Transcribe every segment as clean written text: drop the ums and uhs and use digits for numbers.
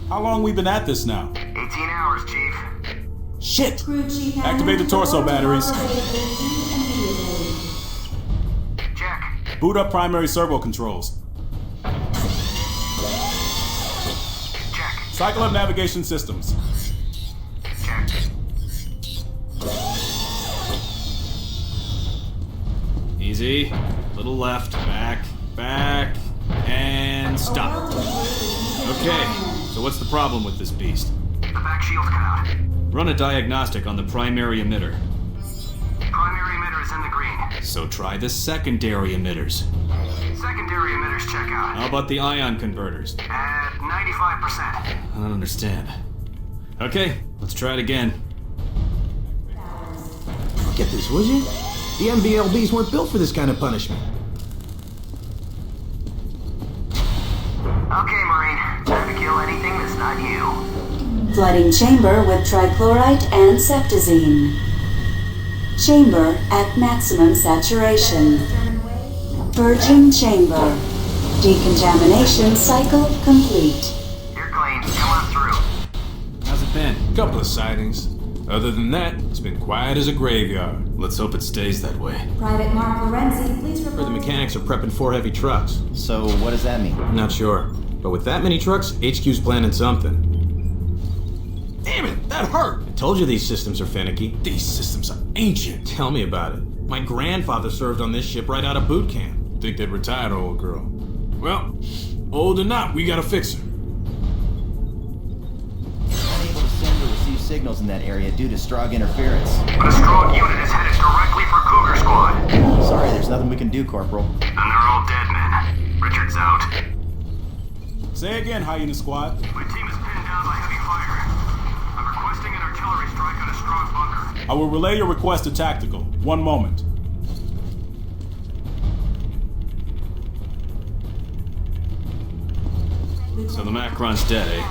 How long we been at this now? 18 hours, Chief. Shit! Crew Chief Activate the torso batteries. Check. Boot up primary servo controls. Check. Cycle up navigation systems. Check. Easy. Little left. Back. Back. And stop. Okay, so what's the problem with this beast? The back shield's cut out. Run a diagnostic on the primary emitter. Primary emitter is in the green. So try the secondary emitters. Secondary emitters check out. How about the ion converters? At 95%. I don't understand. Okay, let's try it again. Get this, would you? The MBLBs weren't built for this kind of punishment. Okay, Marine. Time to kill anything that's not you. Flooding chamber with trichlorite and ceftazine. Chamber at maximum saturation. Purging chamber. Decontamination cycle complete. You're clean. Come on through. How's it been? Couple of sightings. Other than that, it's been quiet as a graveyard. Let's hope it stays that way. Private Mark Lorenzi, please Or the report. mechanics are prepping 4 heavy trucks. So, what does that mean? Not sure. But with that many trucks, HQ's planning something. Damn it, that hurt! I told you these systems are finicky. These systems are ancient. Tell me about it. My grandfather served on this ship right out of boot camp. Think they'd retired, old girl. Well, old or not, we gotta fix her. Unable to send or receive signals in that area due to Strog interference. But a strong unit is headed directly for Cougar Squad. Sorry, there's nothing we can do, Corporal. And they're all dead men. Richard's out. Say again, Hyena Squad. My team is pinned down by heavy fire. I'm requesting an artillery strike on a strong bunker. I will relay your request to tactical. One moment. So the Macron's dead, eh?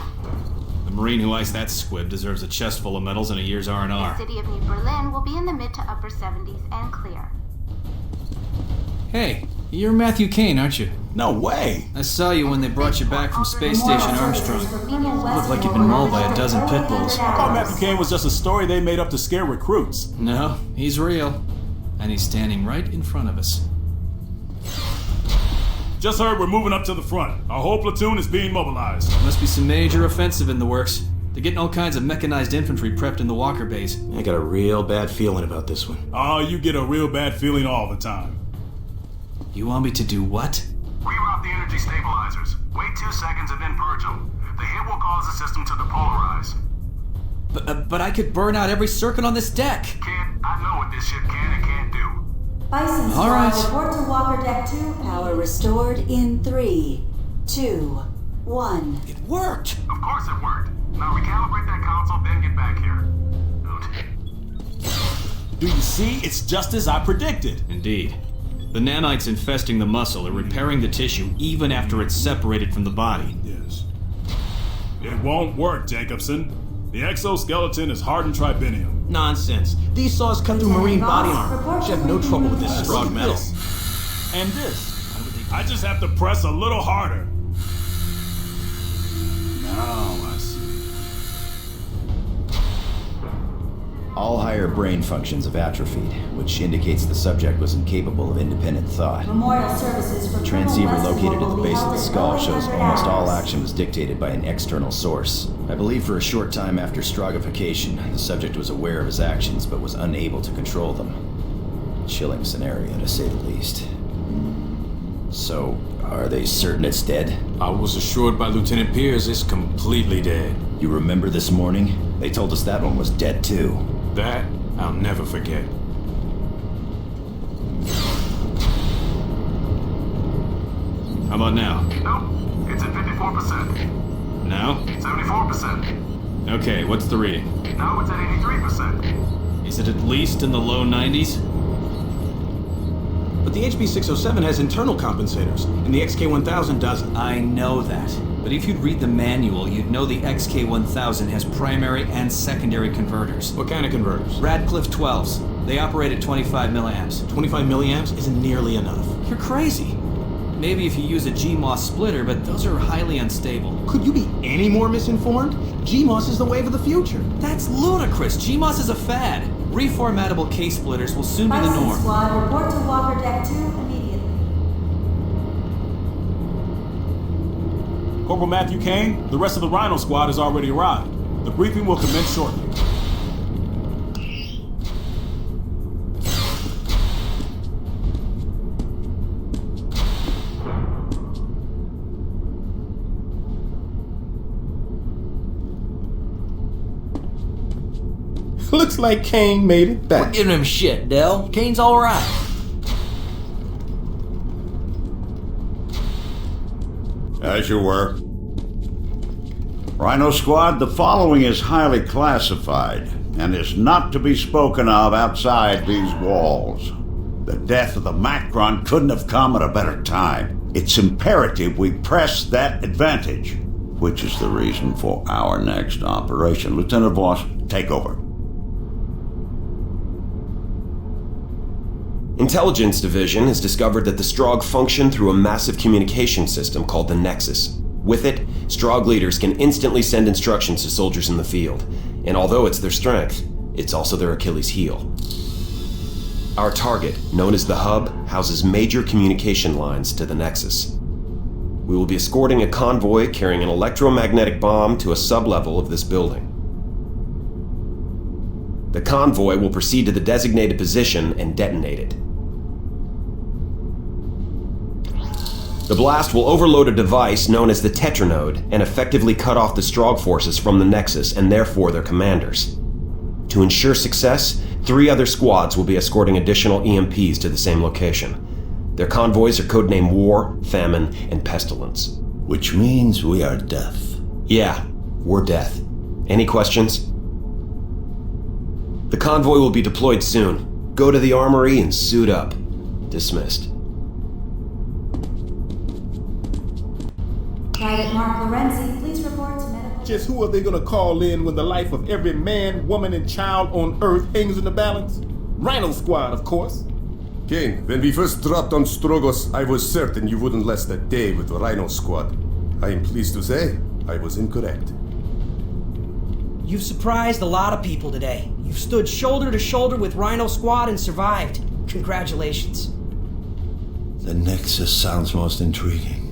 The Marine who iced that squib deserves a chest full of medals and a year's The R&R. city of New Berlin will be in the mid to upper 70s and clear. Hey, you're Matthew Kane, aren't you? No way! I saw you when they brought you back from Space Station Armstrong. Looked like you'd been mauled by a dozen pit bulls. I thought Matthew Kane was just a story they made up to scare recruits. No, he's real. And he's standing right in front of us. Just heard we're moving up to the front. Our whole platoon is being mobilized. Must be some major offensive in the works. They're getting all kinds of mechanized infantry prepped in the Walker base. I got a real bad feeling about this one. Oh, you get a real bad feeling all the time. You want me to do what? Reroute the energy stabilizers. Wait 2 seconds and then purge them. The hit will cause the system to depolarize. But I could burn out every circuit on this deck. Kid, I know what this ship can and can't do. Bison All Squad, right. report to Walker Deck 2. Power restored in 3, 2, 1. It worked! Of course it worked. Now recalibrate that console, then get back here. Don't. Do you see? It's just as I predicted. Indeed. The nanites infesting the muscle are repairing the tissue even after it's separated from the body. Yes. It won't work, Jacobson. The exoskeleton is hardened tribinium. Nonsense. These saws cut through marine body armor. Should have no trouble with this strong metal. And this. I just have to press a little harder. Now I see. All higher brain functions have atrophied, which indicates the subject was incapable of independent thought. Memorial services for The transceiver Colonel located at Westphal the will be base of held the at skull roughly shows 100 almost all hours. action was dictated by an external source. I believe for a short time after Strogification, the subject was aware of his actions but was unable to control them. Chilling scenario, to say the least. So, are they certain it's dead? I was assured by Lieutenant Pierce it's completely dead. You remember this morning? They told us that one was dead too. That I'll never forget. How about now? Nope. It's at 54%. Now? 74%. Okay, what's the reading? Now it's at 83%. Is it at least in the low 90s? But the HB607 has internal compensators, and the XK1000 doesn't. I know that. But if you'd read the manual, you'd know the XK1000 has primary and secondary converters. What kind of converters? Radcliffe 12s. They operate at 25 milliamps. 25 milliamps isn't nearly enough. You're crazy. maybe if you use a GMOS splitter, but those are highly unstable. Could you be any more misinformed? GMOS is the wave of the future. That's ludicrous. GMOS is a fad. Reformatable case splitters will soon be the Rhino norm. Squad, report to Walker Deck 2 immediately. Corporal Matthew Kane, the rest of the Rhino Squad has already arrived. The briefing will commence shortly. Looks like Kane made it back. Give him shit, Dell. Kane's alright. As you were. Rhino Squad, the following is highly classified and is not to be spoken of outside these walls. The death of the Macron couldn't have come at a better time. It's imperative we press that advantage, which is the reason for our next operation. Lieutenant Voss, take over. Intelligence Division has discovered that the Strog function through a massive communication system called the Nexus. With it, Strog leaders can instantly send instructions to soldiers in the field, and although it's their strength, it's also their Achilles heel. Our target, known as the Hub, houses major communication lines to the Nexus. We will be escorting a convoy carrying an electromagnetic bomb to a sublevel of this building. The convoy will proceed to the designated position and detonate it. The blast will overload a device known as the Tetranode and effectively cut off the Strog forces from the Nexus and therefore their commanders. To ensure success, 3 other squads will be escorting additional EMPs to the same location. Their convoys are codenamed War, Famine, and Pestilence. Which means we are death. Yeah, we're death. Any questions? The convoy will be deployed soon. Go to the armory and suit up. Dismissed. Private Mark Lorenzi, please report to medical... Just who are they gonna call in when the life of every man, woman, and child on Earth hangs in the balance? Rhino Squad, of course. Kane, when we first dropped on Stroggos, I was certain you wouldn't last a day with the Rhino Squad. I am pleased to say, I was incorrect. You've surprised a lot of people today. You've stood shoulder to shoulder with Rhino Squad and survived. Congratulations. The Nexus sounds most intriguing.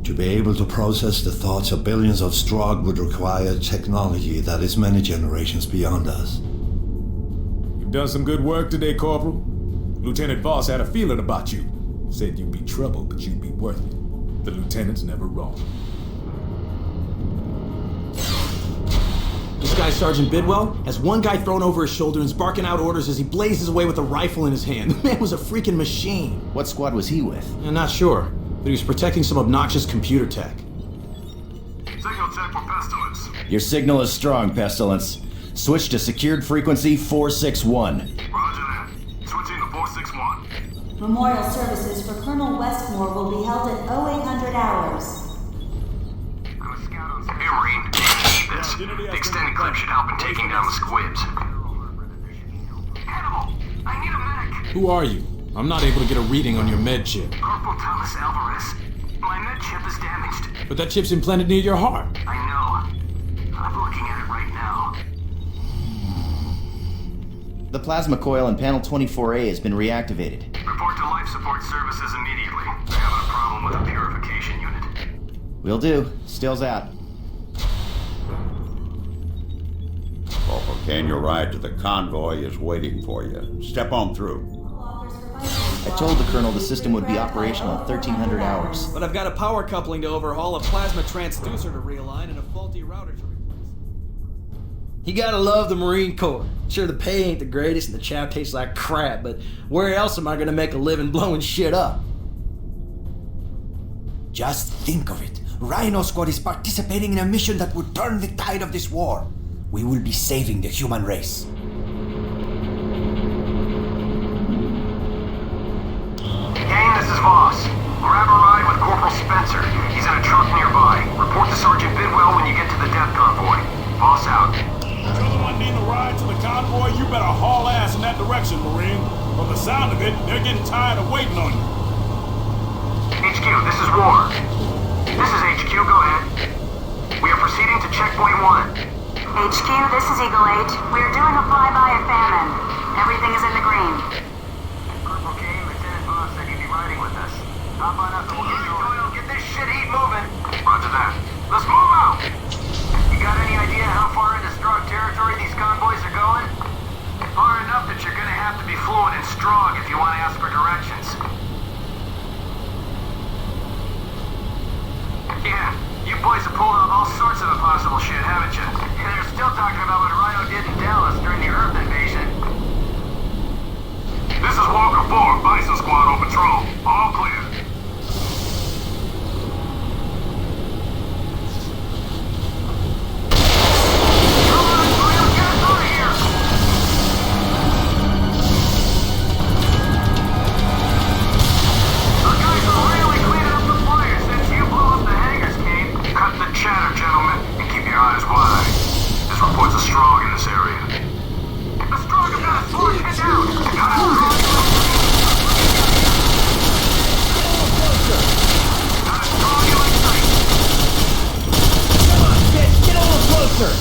To be able to process the thoughts of billions of Strog would require technology that is many generations beyond us. You've done some good work today, Corporal. Lieutenant Voss had a feeling about you. Said you'd be trouble, but you'd be worth it. The lieutenant's never wrong. This guy, Sergeant Bidwell, has one guy thrown over his shoulder and is barking out orders as he blazes away with a rifle in his hand. The man was a freaking machine. What squad was he with? I'm not sure, but he was protecting some obnoxious computer tech. Signal check for Pestilence. Your signal is strong, Pestilence. Switch to secured frequency 461. Roger that. Switching to 461. Memorial services for Colonel Westmore will be held at 0800 hours. I'm a scout on... Hey, Marine. Need this. The extended clip should help in taking down the squibs. Hannibal! I need a medic! Who are you? I'm not able to get a reading on your med chip. Corporal Thomas Alvarez. My med chip is damaged. But that chip's implanted near your heart. I know. I'm looking at it right now. The plasma coil in panel 24A has been reactivated. Report to life support services immediately. I have a problem with the purification unit. Will do. Stills out. Corporal Kane, your ride to the convoy is waiting for you. Step on through. I told the Colonel the system would be operational in 1300 hours. But I've got a power coupling to overhaul, a plasma transducer to realign, and a faulty router to replace. You gotta love the Marine Corps. Sure, the pay ain't the greatest and the chow tastes like crap, but where else am I gonna make a living blowing shit up? Just think of it. Rhino Squad is participating in a mission that would turn the tide of this war. We will be saving the human race. Kane, this is Voss. Grab a ride with Corporal Spencer. He's in a truck nearby. Report to Sergeant Bidwell when you get to the death convoy. Voss out. If you're the one needing a ride to the convoy, you better haul ass in that direction, Marine. From the sound of it, they're getting tired of waiting on you. HQ HQ, this is War. This is HQ, go ahead. We are proceeding to checkpoint 1. HQ, this is Eagle 8. We are doing a flyby at Famine. Everything is in the green. Corporal Kane, Lieutenant Boss said you'd be riding with us. Hop on up and we'll get going. Get this shit heat moving. Roger that. Let's move out! You got any idea how far into Strog territory these convoys are going? Far enough that you're gonna have to be fluent in Strog if you want to ask for directions. Yeah, you boys have pulled off all sorts of impossible shit, haven't you? And they're still talking about what Rhino did in Dallas during the Earth invasion. This is Walker 4, Bison Squad on patrol. All clear. Come on, Rhino, get us out of here! The guys are really cleaning up the fire since you blew up the hangars, Kane. Cut the chatter, gentlemen, and keep your eyes wide. This report's a Strog in this area. The Strog have got a sword pinned down! Got a Strog! Got a Strog in sight! Come on, bitch, get a little closer!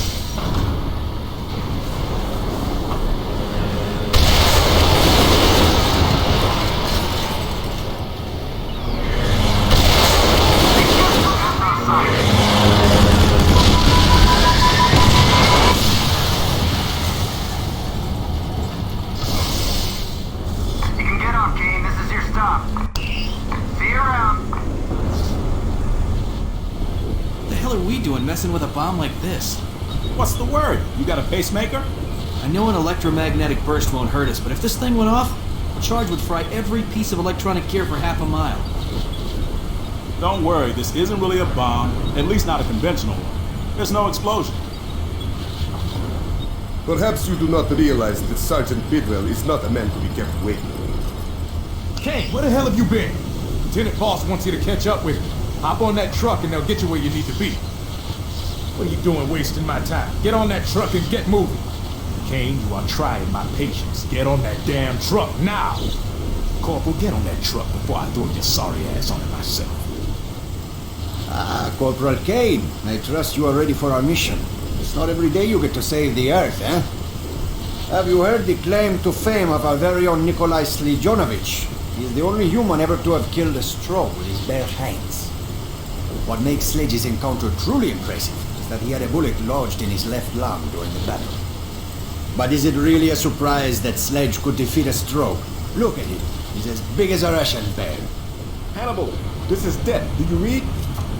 You can get off, Kane. This is your stop. See you around. What the hell are we doing messing with a bomb like this? What's the word? You got a pacemaker? I know an electromagnetic burst won't hurt us, but if this thing went off, a charge would fry every piece of electronic gear for half a mile. Don't worry, this isn't really a bomb, at least not a conventional one. There's no explosion. Perhaps you do not realize that Sergeant Bidwell is not a man to be kept waiting. Kane, where the hell have you been? Lieutenant Boss wants you to catch up with him. Hop on that truck and they'll get you where you need to be. What are you doing wasting my time? Get on that truck and get moving. Kane, you are trying my patience. Get on that damn truck now. Corporal, get on that truck before I throw your sorry ass on it myself. Ah, Corporal Kane, I trust you are ready for our mission. It's not every day you get to save the Earth, eh? Have you heard the claim to fame of our very own Nikolai Slijonovich? He's the only human ever to have killed a Strog with his bare hands. What makes Sledge's encounter truly impressive is that he had a bullet lodged in his left lung during the battle. But is it really a surprise that Sledge could defeat a Strog? Look at him. He's as big as a Russian bear. Hannibal, this is Death. Do you read?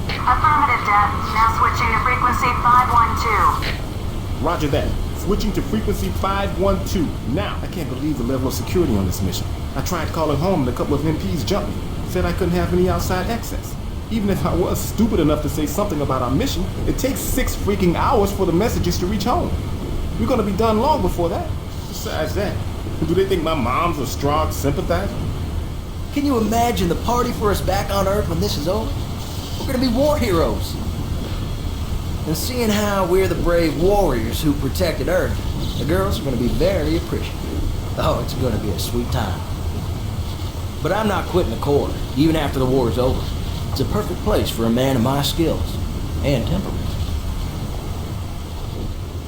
Affirmative, Death. Now switching to frequency 512. Roger that. Switching to frequency 512. Now, I can't believe the level of security on this mission. I tried calling home and a couple of MPs jumped me. Said I couldn't have any outside access. Even if I was stupid enough to say something about our mission, it takes 6 freaking hours for the messages to reach home. We're gonna be done long before that. Besides that, do they think my mom's a Strog sympathizer? Can you imagine the party for us back on Earth when this is over? We're gonna be war heroes. And seeing how we're the brave warriors who protected Earth, the girls are gonna be very appreciative. Oh, it's gonna be a sweet time. But I'm not quitting the Corps, even after the war is over. It's a perfect place for a man of my skills and temperament.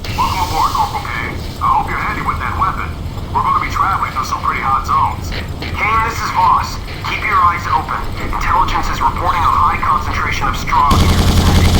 Welcome aboard, Corporal Kane. I hope you're handy with that weapon. We're going to be traveling through some pretty hot zones. Kane, this is Voss. Keep your eyes open. Intelligence is reporting a high concentration of Strog in your vicinity.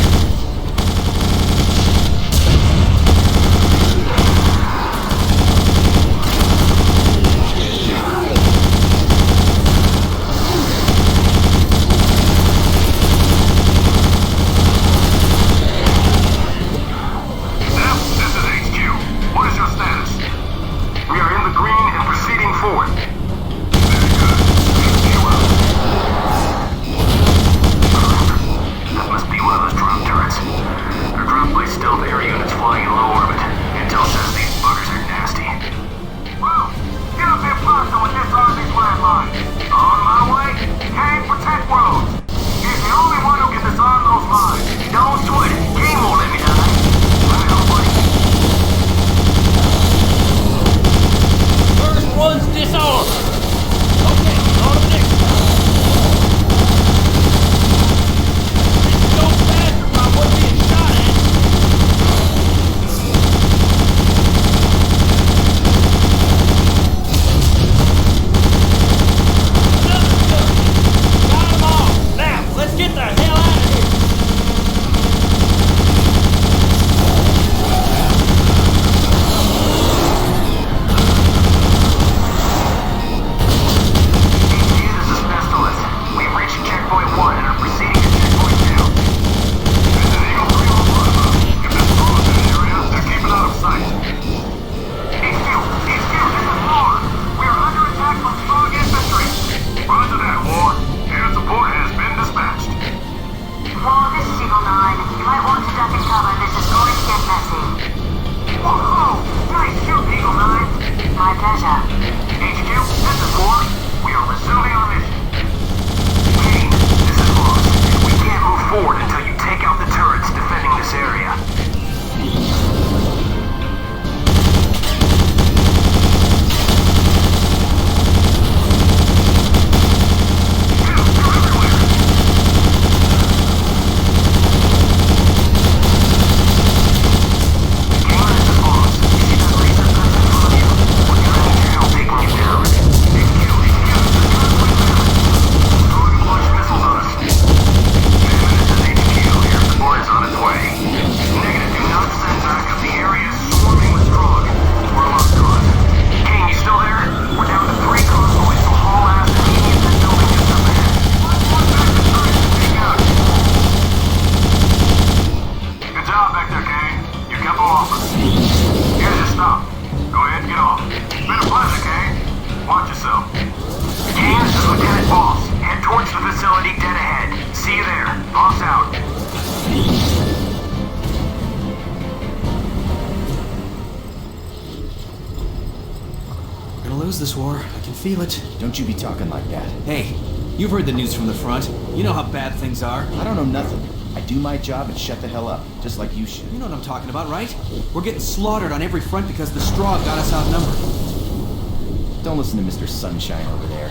lose this war. I can feel it. Don't you be talking like that. Hey, you've heard the news from the front. You know how bad things are. I don't know nothing. I do my job and shut the hell up, just like you should. You know what I'm talking about, right? We're getting slaughtered on every front because the Strogg got us outnumbered. Don't listen to Mr. Sunshine over there.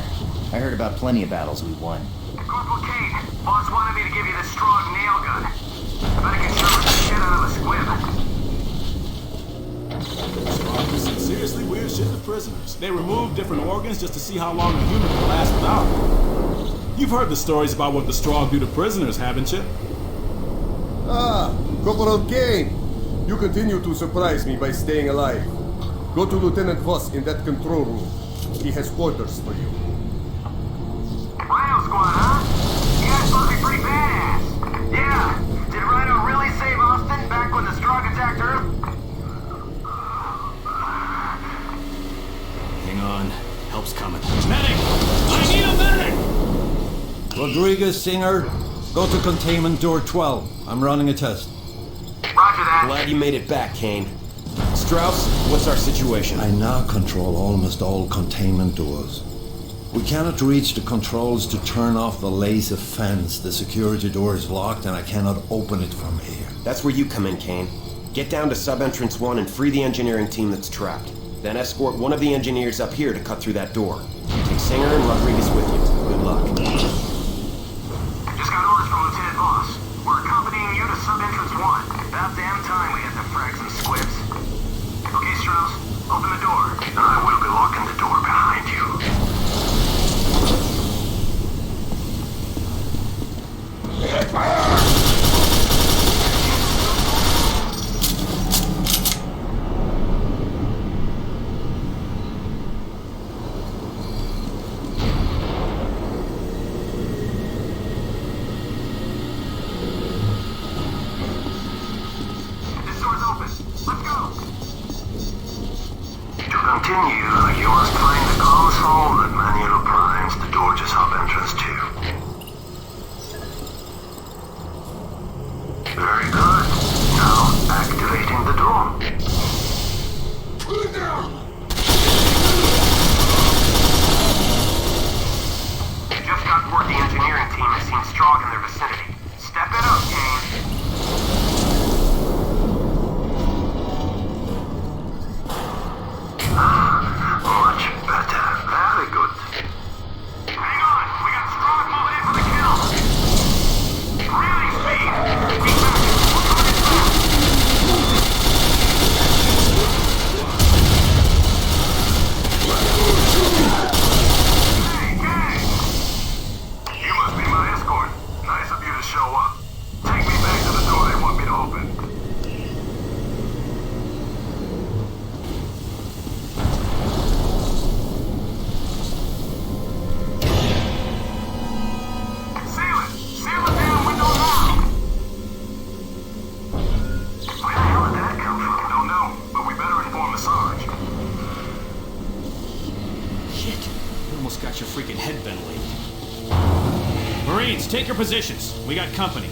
I heard about plenty of battles we won. Corporal Kane, boss wanted me to give you the Strogg nail gun. I bet I can sure rip the shit out of a squib. Strogg did some seriously weird shit to prisoners. They removed different organs just to see how long a human can last without them. You've heard the stories about what the Strogg do to prisoners, haven't you? Ah, Corporal Kane! You continue to surprise me by staying alive. Go to Lieutenant Voss in that control room. He has orders for you. Rhino Squad, huh? You guys must be pretty badass. Yeah. Did Rhino really save Austin back when the Strogg attacked Earth? Hang on. Help's coming. Medic! I need a medic! Rodriguez, Singer, go to containment door 12. I'm running a test. Roger that. Glad you made it back, Kane. Strauss, what's our situation? I now control almost all containment doors. We cannot reach the controls to turn off the laser fence. The security door is locked and I cannot open it from here. That's where you come in, Kane. Get down to sub-entrance 1 and free the engineering team that's trapped. Then escort one of the engineers up here to cut through that door. Take Singer and Rodriguez with you. Good luck. Just got orders from Lieutenant Voss. We're accompanying you to sub-entrance 1. About damn time we had to frag some squibs. Okay, Strauss, open the door. And I will be locking the door behind you. This door's open. Let's go. To continue, you must find the console that manual primes the door to sub-entrance 2. Very good. Now, activating the door. Just got word the engineering team has seen Strogg in their vicinity. Step it up, Kane. Much better. Very good. Hang on! We got Strogg moving in for the kill! Really speed! Keep back! We're coming in fast! Hey, gang! You must be my escort. Nice of you to show up. Take me back to the door they want me to open. Seal it! Seal the damn window now! Where the hell did that come from? Don't know, but we better inform the Sarge. Shit. You almost got your freaking head ventilated. Marines, take your positions. We got company.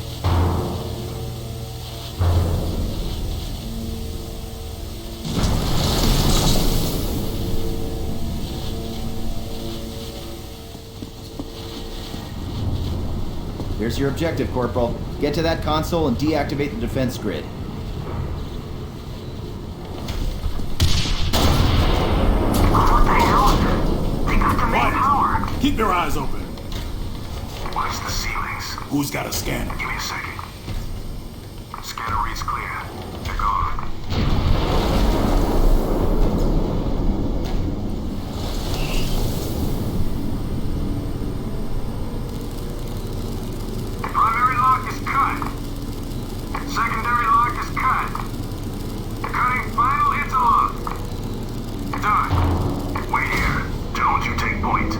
Here's your objective, Corporal. Get to that console and deactivate the defense grid. What the hell? They got the main power. Keep your eyes open. Watch the ceilings. Who's got a scanner? Give me a second. Scanner reads clear. They're gone. Primary lock is cut. Secondary lock is cut. Cutting final interlock. Done. Wait here. Don't you take point.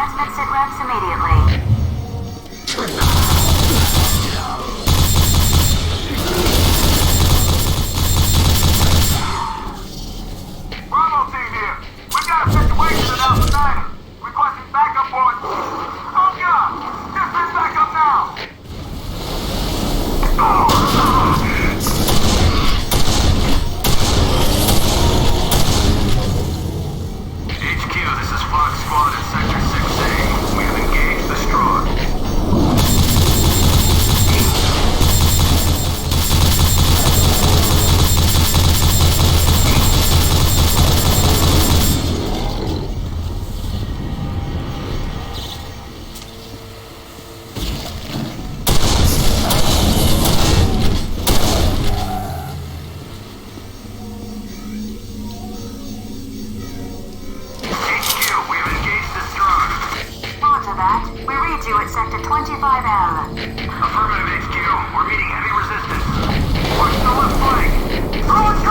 Transmit sit reps immediately. Bravo team here. We've got a situation at Alpha 9. Requesting backup on... Oh god! Just send backup now! HQ, this is Fox Squad in Sector 6A. We have engaged the Strogg. Sector 25L. Affirmative, HQ. We're meeting heavy resistance. Watch the left flank. Throw it